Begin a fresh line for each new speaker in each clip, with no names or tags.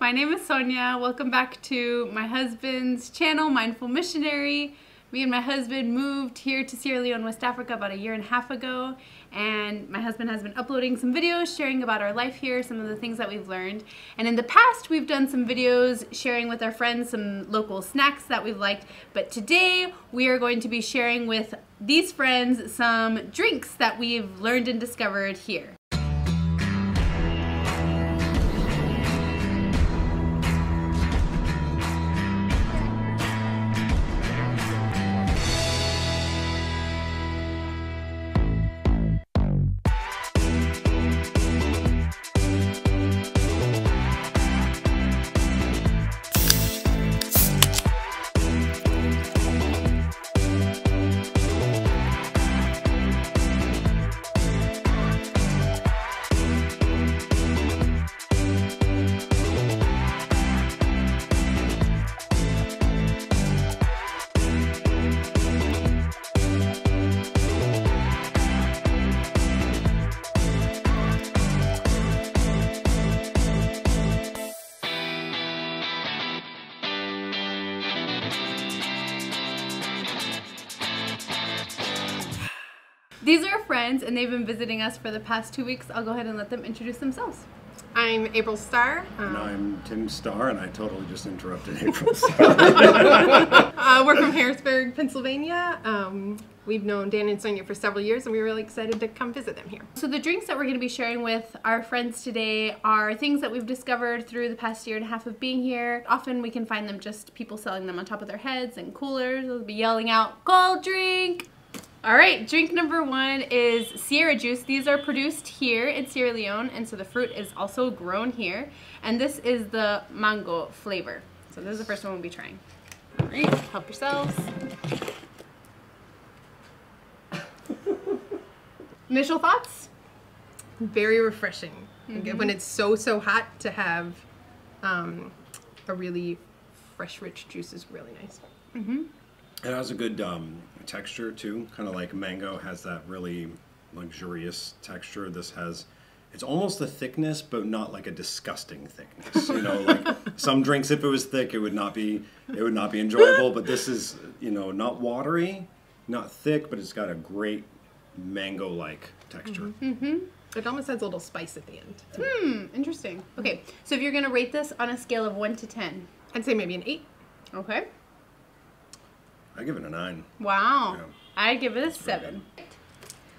my name is Sonia. Welcome back to my husband's channel, Mindful Missionary. Me and my husband moved here to Sierra Leone, West Africa about 1.5 years ago, and my husband has been uploading some videos sharing about our life here, some of the things that we've learned. And in the past, we've done some videos sharing with our friends some local snacks that we've liked, but today we are going to be sharing with these friends some drinks that we've learned and discovered here. These are friends, and they've been visiting us for the past 2 weeks. I'll go ahead and let them introduce themselves.
I'm April Starr.
And I'm Tim Starr, and I totally just interrupted April Starr.
We're from Harrisburg, Pennsylvania. We've known Dan and Sonia for several years, and we're really excited to come visit them here.
So the drinks that we're going to be sharing with our friends today are things that we've discovered through the past 1.5 years of being here. Often we can find them just people selling them on top of their heads and coolers. They'll be yelling out, "Cold drink!" All right, drink number 1 is Sierra juice. These are produced here in Sierra Leone, and so the fruit is also grown here. And this is the mango flavor. So this is the first one we'll be trying. All right, help yourselves. Initial thoughts?
Very refreshing. When it's so hot, to have a really fresh, rich juice is really nice.
It has a good texture too, kind of like mango has that really luxurious texture. This has, it's almost a thickness, but not like a disgusting thickness. You know, like some drinks, if it was thick, it would not be enjoyable. But this is, you know, not watery, not thick, but it's got a great mango-like texture.
It almost has a little spice at the end.
Interesting. Okay, so if you're gonna rate this on a scale of 1 to 10,
I'd say maybe an 8.
okay.
I give it a 9.
Wow.
Yeah.
I give it a 7.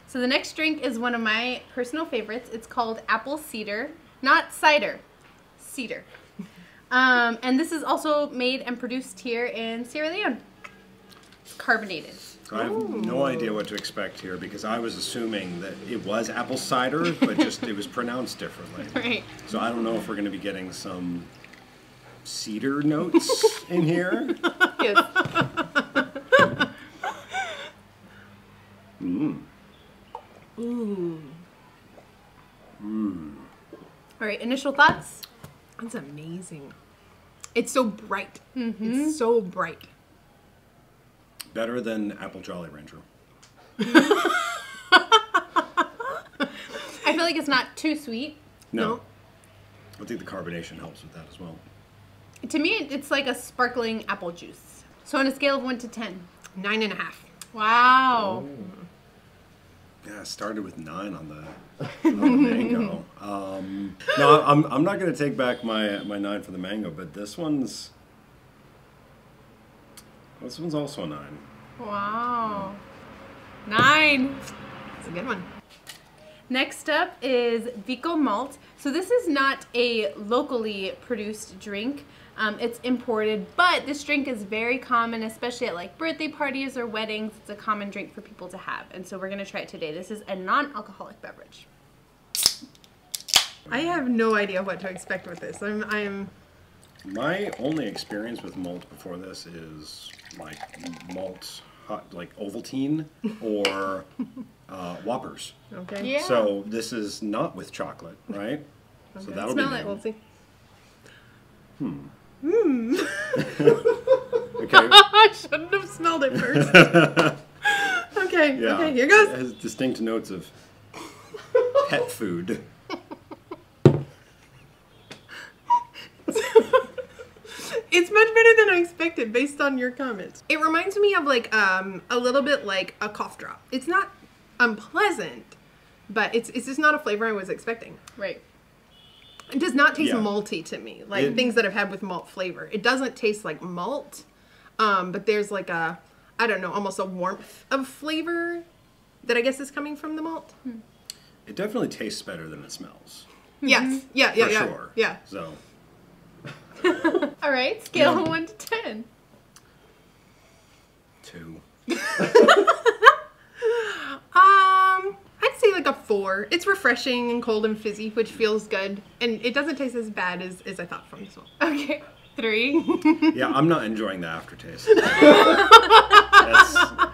So the next drink is one of my personal favorites. It's called apple cider, not cider, cedar. And this is also made and produced here in Sierra Leone. It's carbonated.
I have no idea what to expect here because I was assuming that it was apple cider, but just it was pronounced differently.
Right.
So I don't know if we're going to be getting some cedar notes in here.
Yes. All right, initial thoughts?
That's amazing. It's so bright. It's so bright.
Better than apple Jolly Rancher.
I feel like it's not too sweet.
No. I think the carbonation helps with that as well.
To me, it's like a sparkling apple juice. So on a scale of 1 to 10.
9.5.
Wow.
Oh. Yeah, I started with 9 on the mango. No, I'm not going to take back my 9 for the mango, but this one's also a 9.
Wow. 9.
It's a good one.
Next up is Vico Malt. So this is not a locally produced drink. It's imported, but this drink is very common, especially at like birthday parties or weddings. It's a common drink for people to have, and so we're gonna try it today. This is a non-alcoholic beverage.
I have no idea what to expect with this.
My only experience with malt before this is like malt, like Ovaltine or Whoppers.
Okay.
Yeah.
So this is not with chocolate, right?
Okay.
So that'll
Smell
be
it. We'll see.
Okay.
I shouldn't have smelled it first. Okay.
Yeah.
Okay. Here goes.
It has distinct notes of pet food.
It's much better than I expected based on your comments. It reminds me of like a little bit like a cough drop. It's not unpleasant, but it's just not a flavor I was expecting.
Right.
It does not taste malty to me, like things that I've had with malt flavor. It doesn't taste like malt, but there's like a, I don't know, almost a warmth of flavor that I guess is coming from the malt.
It definitely tastes better than it smells.
Yes. Yeah.
For sure.
Yeah.
So.
All right, scale of 1 to 10.
2.
I'd say like a 4. It's refreshing and cold and fizzy, which feels good, and it doesn't taste as bad as I thought from this one.
Okay, 3.
Yeah, I'm not enjoying the aftertaste.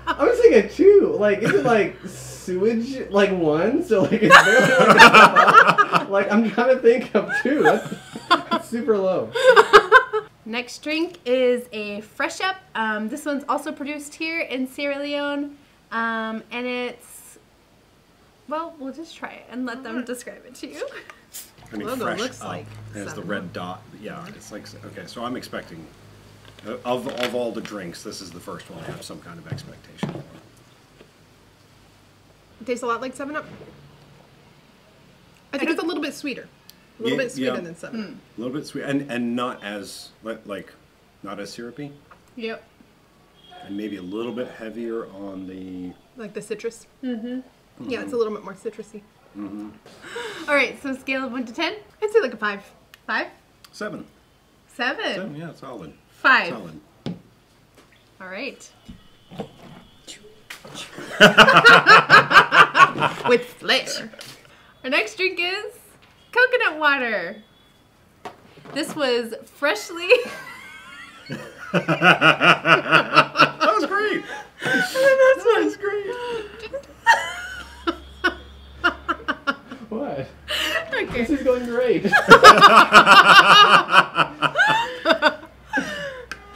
I was thinking 2. Like, is it like sewage? Like 1? So like it's barely like, like I'm trying to think of 2. That's super low.
Next drink is a Fresh Up. This one's also produced here in Sierra Leone, and it's, well, we'll just try it and let them describe it to you.
I mean,
Logo
Fresh
looks
Up
like
has the
7-Up.
red dot. Yeah, it's like, okay, so I'm expecting, of all the drinks, this is the first one I have some kind of expectation for.
It tastes a lot like 7-Up. I think it's a little bit sweeter. A little bit sweeter than 7-Up.
A little bit sweet, and not as, like, not as syrupy,
Yep.
and maybe a little bit heavier on the,
Like the citrus. Yeah, it's a little bit more citrusy.
All right, so scale of 1 to 10.
I'd say like a 5.
5.
7.
7.
Yeah, solid.
5.
Solid.
All right.
With flair.
Our next drink is coconut water. This was freshly...
That was great. That was great.
What?
Okay.
This is going great.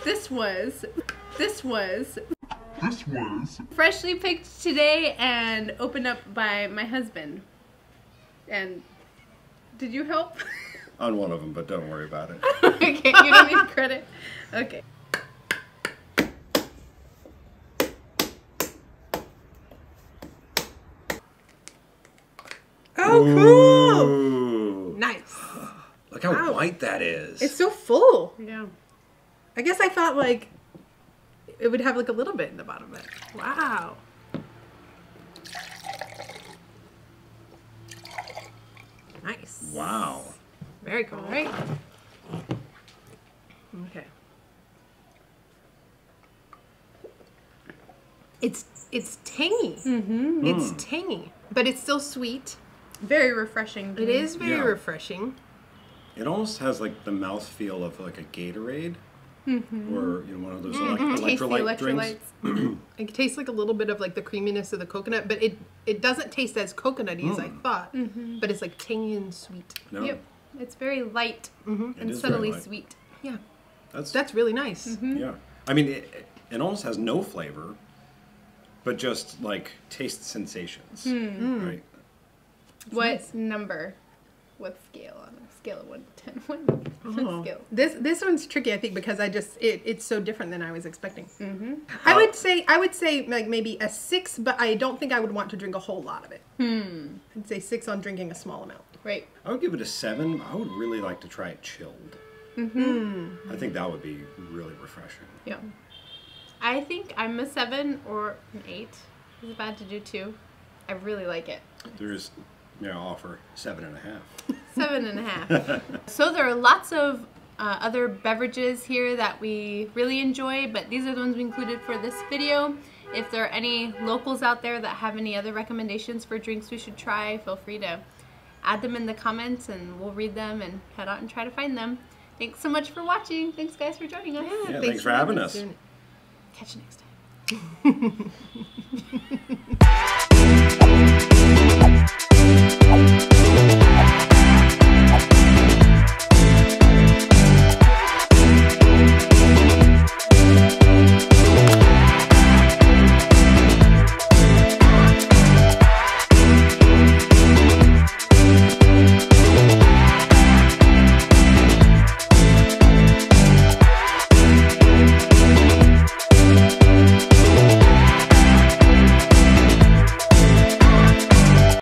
This was freshly picked today and opened up by my husband. And did you help?
On one of them, but don't worry about it.
Okay, you don't need credit. Okay.
Oh, cool!
Ooh.
Nice.
Look how
Wow.
white that is.
It's so full.
Yeah.
I guess I thought like it would have like a little bit in the bottom of it. Wow. Nice.
Wow.
Very cool.
All right.
Okay. It's tangy. It's tangy, but it's still sweet.
Very refreshing.
It is very
Yeah.
refreshing.
It almost has like the mouthfeel of like a Gatorade. Or one of those
Tasty
electrolyte drinks.
electrolytes.
It tastes like a little bit of like the creaminess of the coconut, but it doesn't taste as coconutty as I thought. But it's like tangy and sweet.
No,
Yep. It's very light
it
and
is very
subtly
light.
sweet.
Yeah,
That's
that's really nice.
yeah. I mean, it almost has no flavor, but just like taste sensations, right?
What
nice.
number? What scale on a scale of 1 to 10? What scale?
This one's tricky, I think, because it's so different than I was expecting. I would say like maybe a 6, but I don't think I would want to drink a whole lot of it. I'd say 6 on drinking a small amount.
Right.
I would give it a 7. I would really like to try it chilled. I think that would be really refreshing.
Yeah. I think I'm a 7 or an 8. Is it bad to do 2? I really like it.
There's, I'll offer 7.5.
7.5. So there are lots of other beverages here that we really enjoy, but these are the ones we included for this video. If there are any locals out there that have any other recommendations for drinks we should try, feel free to add them in the comments and we'll read them and head out and try to find them. Thanks so much for watching. Thanks guys for joining us.
Yeah, thanks for having us.
doing it.
Catch you next time.